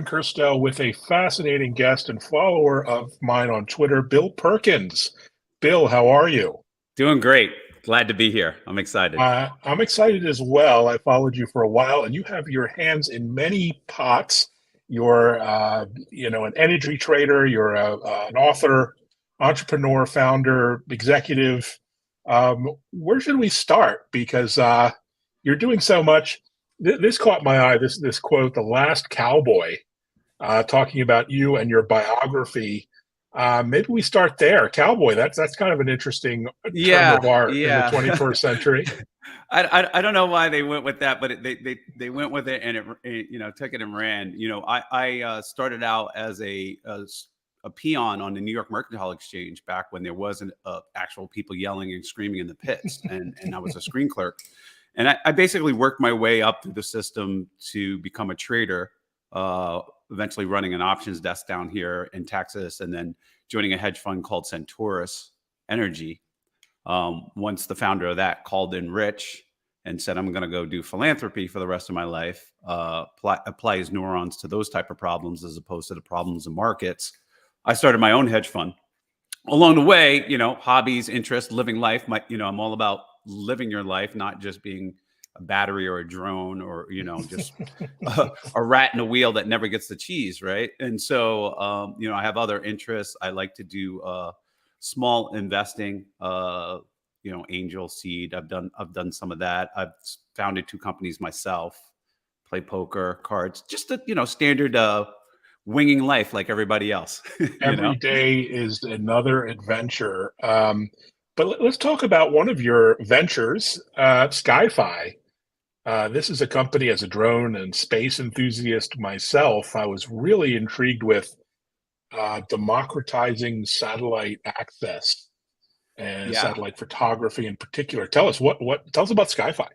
Kirstel with a fascinating guest and follower of mine on Twitter, Bill Perkins. Bill, how are you? Doing great. Glad to be here. I'm excited. I'm excited as well. I followed you for a while, and you have your hands in many pots. You're, an energy trader. You're an author, entrepreneur, founder, executive. Where should we start? Because you're doing so much. This caught my eye. This quote: "The last cowboy." Talking about you and your biography. Maybe we start there. Cowboy, that's kind of an interesting term Yeah, of art in the yeah. 21st century. I don't know why they went with that, but they went with it, and it took it and ran. I started out as a peon on the New York Mercantile Exchange back when there wasn't actual people yelling and screaming in the pits, and I was a screen clerk, and I basically worked my way up through the system to become a trader. Eventually running an options desk down here in Texas, and then joining a hedge fund called Centaurus Energy. Once the founder of that called in rich and said, I'm going to go do philanthropy for the rest of my life, apply his neurons to those type of problems as opposed to the problems of markets, I started my own hedge fund. Along the way, hobbies, interests, living life. I'm all about living your life, not just being a battery or a drone or just a rat in a wheel that never gets the cheese, right? And so I have other interests. I like to do small investing, angel seed. I've done some of that. I've founded 2 companies myself, play poker, cards, just a standard winging life like everybody else. Every day is another adventure. But let's talk about one of your ventures, SkyFi. This is a company. As a drone and space enthusiast myself, I was really intrigued with democratizing satellite access and Yeah. satellite photography in particular. Tell us tell us about SkyFi.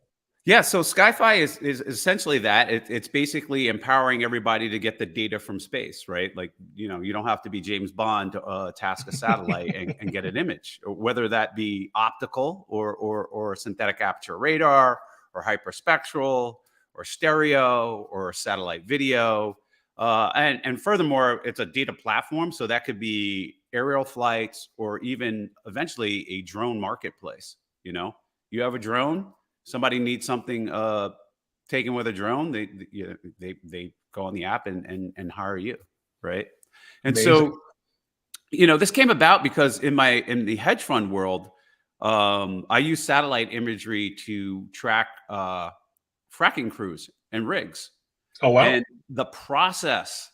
Yeah, so SkyFi is essentially that. It's basically empowering everybody to get the data from space, right? Like, you don't have to be James Bond to task a satellite and get an image, or whether that be optical or synthetic aperture radar or hyperspectral or stereo or satellite video. And furthermore, it's a data platform. So that could be aerial flights or even eventually a drone marketplace. You have a drone, somebody needs something taken with a drone, they go on the app and hire you, right? And Amazing. so, this came about because in the hedge fund world, I use satellite imagery to track fracking crews and rigs, Oh, wow. and the process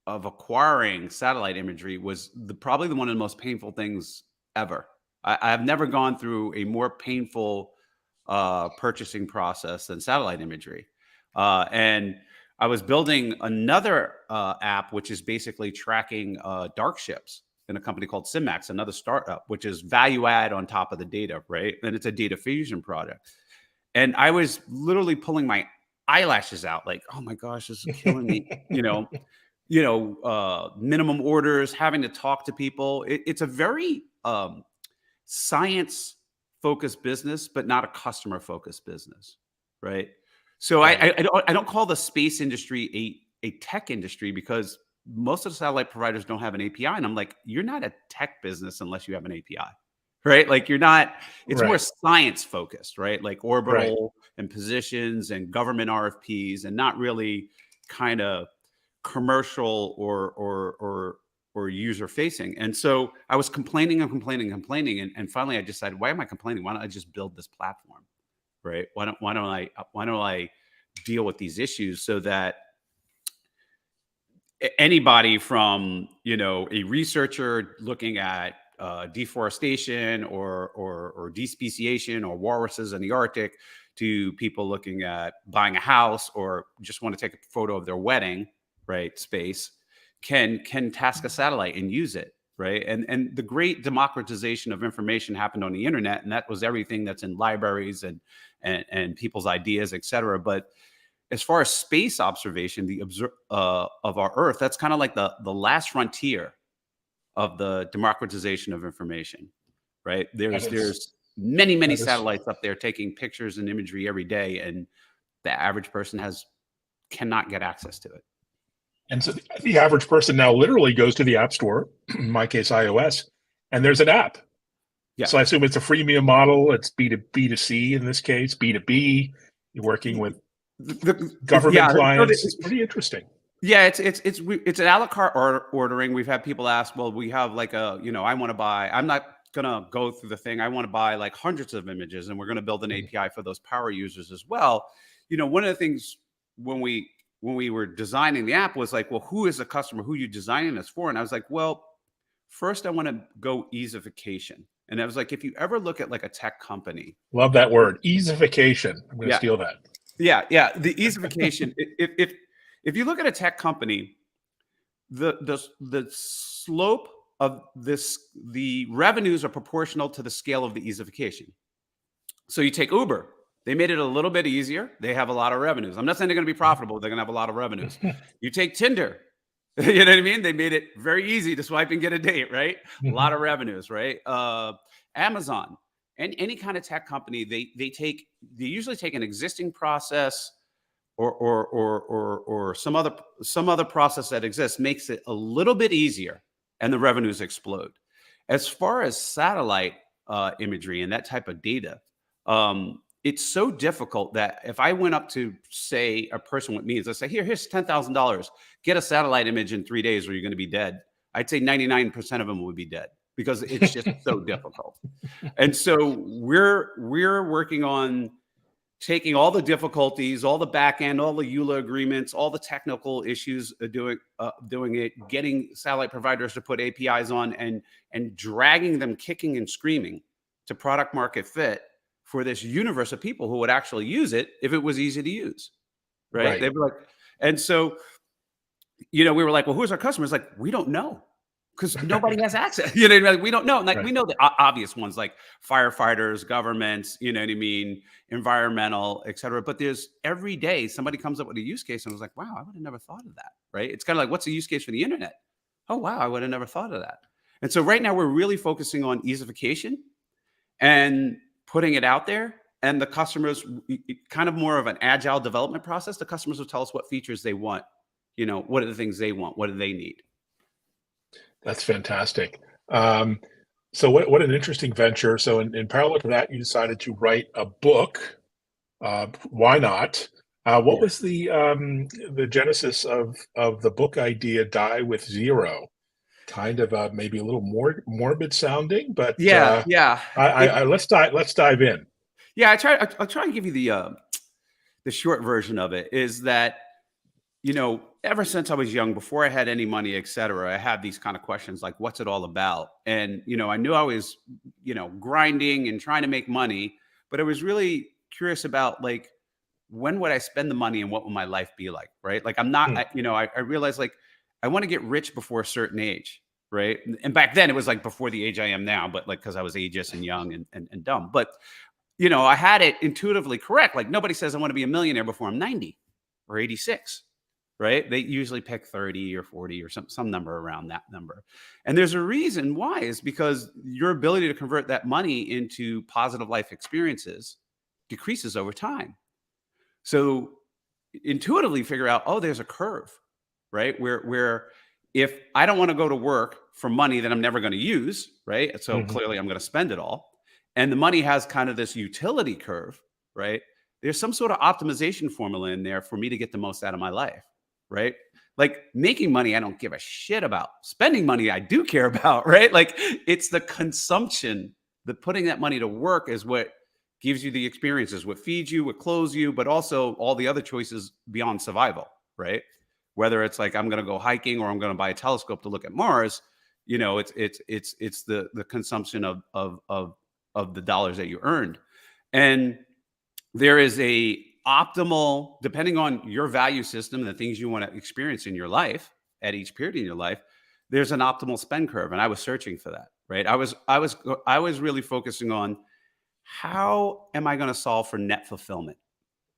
of acquiring satellite imagery was probably one of the most painful things ever. I've never gone through a more painful purchasing process than satellite imagery. And I was building another app, which is basically tracking dark ships in a company called Simax, another startup, which is value add on top of the data, right? And it's a data fusion product. And I was literally pulling my eyelashes out, like, oh my gosh, this is killing me. Minimum orders, having to talk to people. It's a very science focused business, but not a customer focused business, right? So Right. I don't call the space industry a tech industry because most of the satellite providers don't have an API, and I'm like, you're not a tech business unless you have an API, right? Like you're not. It's more Right. science focused, right? Like Right. orbital and positions and government RFPs, and not really kind of commercial or user facing. And so I was complaining and complaining and complaining. And finally I decided, why am I complaining? Why don't I just build this platform? Right. Why don't I deal with these issues so that anybody from, a researcher looking at deforestation or despeciation or walruses in the Arctic to people looking at buying a house or just want to take a photo of their wedding, right? Space can task a satellite and use it, right? And the great democratization of information happened on the internet, and that was everything that's in libraries and people's ideas, et cetera. But as far as space observation, of our Earth, that's kind of like the last frontier of the democratization of information, right? That is There's many that is satellites up there taking pictures and imagery every day, and the average person cannot get access to it. And so the average person now literally goes to the App Store, in my case, iOS, and there's an app. Yeah. So I assume it's a freemium model. It's B2C in this case, B2B. You're working with government Yeah. clients. It's pretty interesting. Yeah, it's an a la carte ordering. We've had people ask, well, we have like I want to buy. I'm not gonna go through the thing. I want to buy like hundreds of images, and we're gonna build an API for those power users as well. One of the things when we were designing the app was like, well, who is the customer? Who are you designing this for? And I was like, well, first I want to go easification. And I was like, if you ever look at like a tech company, Love that word, easification. I'm going to yeah, steal that. yeah, the easification. If you look at a tech company, the slope of the revenues are proportional to the scale of the easification. So you take Uber, they made it a little bit easier. They have a lot of revenues. I'm not saying they're going to be profitable. They're going to have a lot of revenues. You take Tinder, you know what I mean? They made it very easy to swipe and get a date, right? A lot of revenues, right? Amazon and any kind of tech company, they usually take an existing process or some other process that exists, makes it a little bit easier, and the revenues explode. As far as satellite imagery and that type of data, it's so difficult that if I went up to, say, a person with means, let's say, here's $10,000, get a satellite image in 3 days or you're going to be dead. I'd say 99% of them would be dead because it's just so difficult. And so we're working on taking all the difficulties, all the back end, all the EULA agreements, all the technical issues, doing it, getting satellite providers to put APIs on, and dragging them kicking and screaming to product market fit for this universe of people who would actually use it if it was easy to use, right? They'd be like, and so, we were like, well, who's our customers? Like, we don't know. Because nobody has access, we don't know. Like, we know the obvious ones like firefighters, governments, environmental, et cetera. But there's every day somebody comes up with a use case and was like, wow, I would have never thought of that, right? It's kind of like, what's the use case for the internet? Oh, wow, I would have never thought of that. And so right now we're really focusing on easification and putting it out there. And the customers, kind of more of an agile development process. The customers will tell us what features they want. What are the things they want? What do they need? That's fantastic. So what an interesting venture. So in parallel to that, you decided to write a book. Why not? What was the genesis of the book idea, Die with Zero? Kind of maybe a little more morbid sounding, but yeah. Let's dive in. Yeah, I'll try and give you the short version of it. Is that ever since I was young, before I had any money, et cetera, I had these kind of questions like, what's it all about? And, I knew I was, grinding and trying to make money, but I was really curious about like, when would I spend the money and what would my life be like? Right. Like, I'm not, I realized like, I want to get rich before a certain age. Right. And back then it was like before the age I am now, but like, cause I was ageist and young and dumb, but I had it intuitively correct. Like, nobody says I want to be a millionaire before I'm 90 or 86. Right? They usually pick 30 or 40 or some number around that number. And there's a reason why, is because your ability to convert that money into positive life experiences decreases over time. So intuitively figure out, oh, there's a curve, right? Where if I don't want to go to work for money that I'm never going to use, right? So clearly I'm going to spend it all. And the money has kind of this utility curve, right? There's some sort of optimization formula in there for me to get the most out of my life. Right? Like, making money, I don't give a shit about. Spending money, I do care about, right? Like, it's the consumption, the putting that money to work is what gives you the experiences, what feeds you, what clothes you, but also all the other choices beyond survival, right? Whether it's like, I'm going to go hiking or I'm going to buy a telescope to look at Mars, it's the consumption of the dollars that you earned. And there is a optimal, depending on your value system, the things you want to experience in your life at each period in your life, there's an optimal spend curve. And I was searching for that, right? I was really focusing on, how am I going to solve for net fulfillment?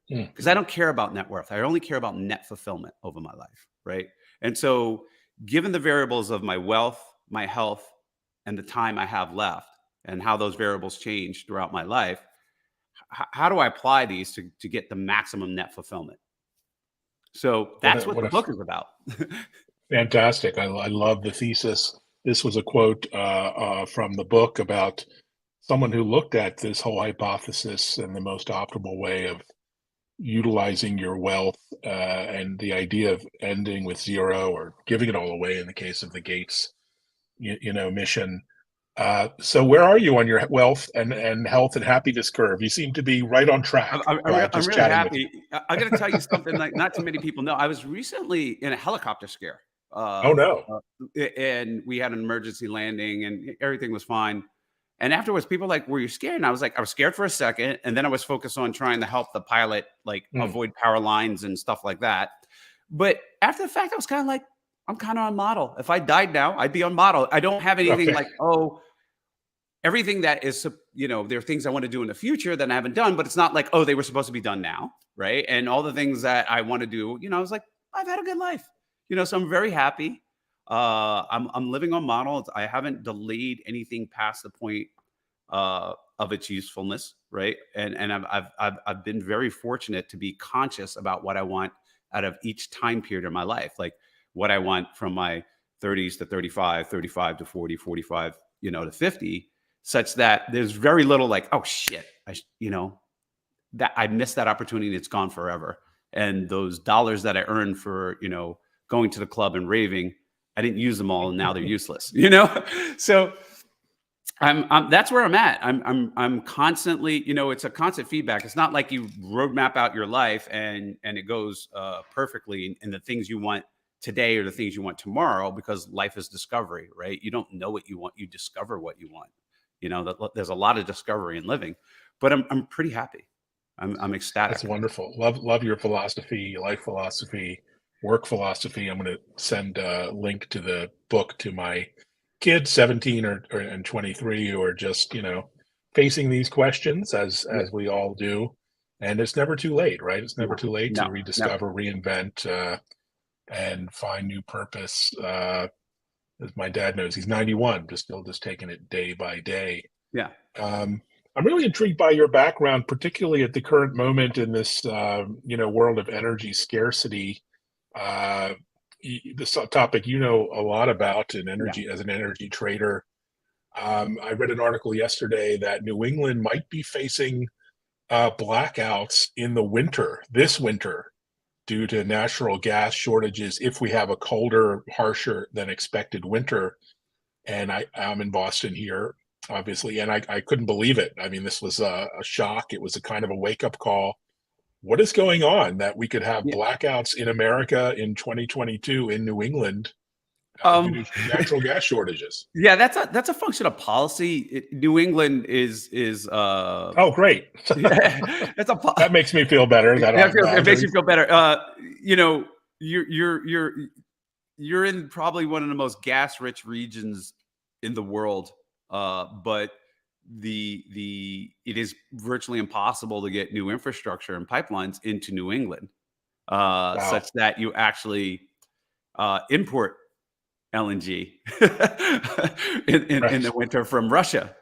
Because I don't care about net worth. I only care about net fulfillment over my life, right? And so, given the variables of my wealth, my health, and the time I have left, and how those variables change throughout my life, how do I apply these to get the maximum net fulfillment? So What that's a what what the a book is about. fantastic! I love the thesis. This was a quote from the book about someone who looked at this whole hypothesis and the most optimal way of utilizing your wealth, and the idea of ending with zero or giving it all away in the case of the Gates, mission. So where are you on your wealth and health and happiness curve? You seem to be right on track. I'm Just really chatting with you. happy. I got to tell you something like not too many people know. I was recently in a helicopter scare, Oh no. and we had an emergency landing, and everything was fine. And afterwards, people were like, "Were you scared?" And I was like, "I was scared for a second, and then I was focused on trying to help the pilot, like Mm, avoid power lines and stuff like that." But after the fact, I was kind of like, "I'm kind of on model. If I died now, I'd be on model. I don't have anything okay. like, oh, everything that is, there are things I want to do in the future that I haven't done, but it's not like, oh, they were supposed to be done now, right? And all the things that I want to do, I was like, I've had a good life, so I'm very happy. I'm living on model. I haven't delayed anything past the point of its usefulness, right? And I've been very fortunate to be conscious about what I want out of each time period of my life, like what I want from my 30s to 35, 35 to 40, 45, to 50, such that there's very little like, oh shit, that I missed that opportunity and it's gone forever. And those dollars that I earned for, going to the club and raving, I didn't use them all and now they're useless. So that's where I'm at. I'm constantly, it's a constant feedback. It's not like you roadmap out your life and it goes perfectly in the things you want today or the things you want tomorrow, because life is discovery, right? You don't know what you want, you discover what you want. There's a lot of discovery in living, but I'm pretty happy. I'm That's ecstatic. wonderful. Love your philosophy, life philosophy, work philosophy. I'm going to send a link to the book to my kids, 17 and 23, who are just, facing these questions Yeah. as we all do. And it's never too late, right? It's never No, too late to no, never. rediscover, reinvent, and find new purpose. As my dad knows, he's 91, just taking it day by day. Yeah. Um, I'm really intrigued by your background, particularly at the current moment in this, world of energy scarcity. Uh, this topic you know a lot about in Yeah. energy as an energy trader. I read an article yesterday that New England might be facing blackouts in the winter, this winter, due to natural gas shortages if we have a colder, harsher than expected winter. And I'm in Boston here, obviously, and I couldn't believe it. I mean, this was a shock. It was a kind of a wake up call. What is going on that we could have Yeah. blackouts in America in 2022 in New England due Um, to natural gas shortages? yeah, that's a function of policy. New England is Oh, great. yeah, that's a That makes me feel better that yeah, I'm it makes you very feel better. You know, you're in probably one of the most gas rich regions in the world, but it is virtually impossible to get new infrastructure and pipelines into New England, wow. such that you actually import LNG in Right. the winter from Russia,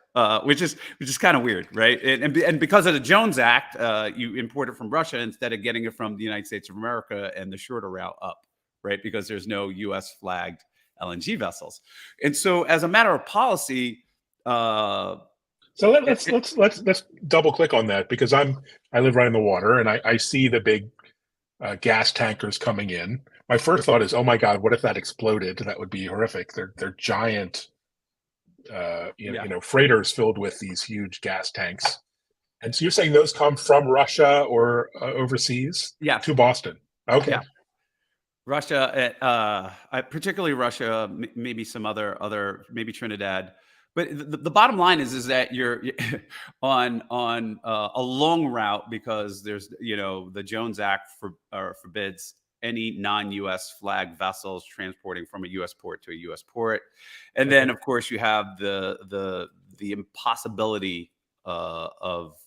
which is kind of weird, right? And because of the Jones Act, you import it from Russia instead of getting it from the United States of America and the shorter route up, right? Because there's no U.S. flagged LNG vessels, and so as a matter of policy, uh, So it, it- let's double click on that because I live right on the water and I see the big gas tankers coming in. My first thought is, oh my God, what if that exploded? That would be horrific. They're giant, yeah, freighters filled with these huge gas tanks. And so you're saying those come from Russia or overseas yeah, to Boston? Okay. yeah. Russia, particularly Russia, maybe some other maybe Trinidad. But the bottom line is that you're on a long route because there's the Jones Act forbids any non-U.S. flag vessels transporting from a U.S. port to a U.S. port, and then Okay. of course you have the impossibility of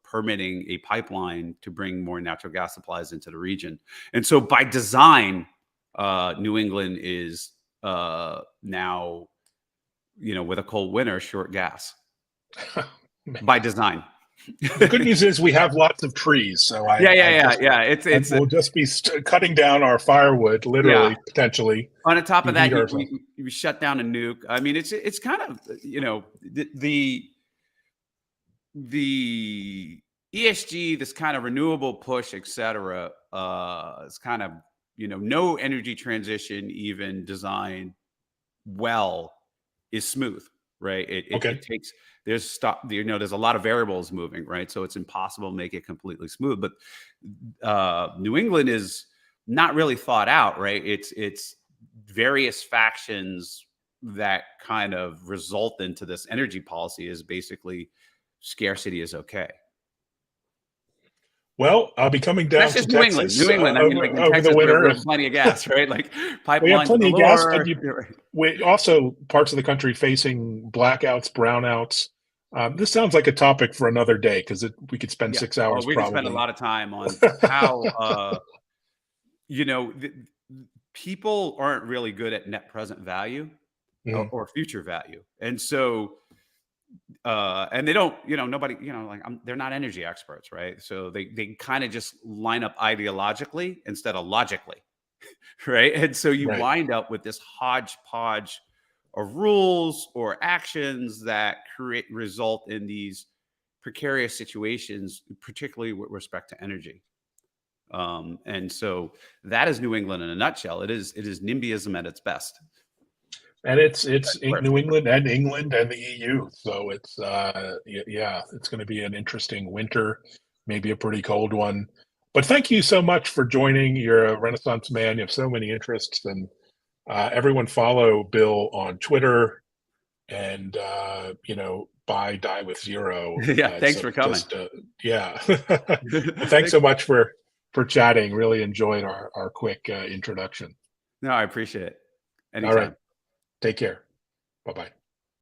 permitting a pipeline to bring more natural gas supplies into the region. And so by design, New England is now, with a cold winter, short gas by design. The good news is we have lots of trees, so Yeah. It's we'll just be cutting down our firewood, literally, yeah. potentially. On the top of that, heat ourselves. you shut down a nuke. I mean, it's kind of, you know, the ESG, this kind of renewable push, et cetera, is kind of, you know, no energy transition even designed well is smooth, right? Okay. It takes, you know, there's a lot of variables moving, right? So it's impossible to make it completely smooth. But New England is not really thought out, right? It's various factions that kind of result into this energy policy is basically scarcity is okay. Well, I'll be coming down That's to just New England. Texas New England. I mean, like in over the Texas, winter. we have plenty of gas, right? Like We have pipelines plenty of gas, but galore. we also parts of the country facing blackouts, brownouts. This sounds like a topic for another day because we could spend 6 hours. We could spend a lot of time on how, you know, people aren't really good at net present value or future value. And so, and they don't, you know, nobody, you know, like they're not energy experts, right? So they kind of just line up ideologically instead of logically, right? And so you wind up with this hodgepodge of rules or actions that result in these precarious situations, particularly with respect to energy. And so that is New England in a nutshell. It is NIMBYism at its best. And it's New England and England and the EU. So it's it's going to be an interesting winter, maybe a pretty cold one. But thank you so much for joining. You're a Renaissance man. You have so many interests, and everyone follow Bill on Twitter and you know, buy Die with Zero. Yeah, thanks for coming. Thanks so much for chatting. Really enjoyed our quick introduction. No, I appreciate it. Anytime. All right. Take care. Bye-bye.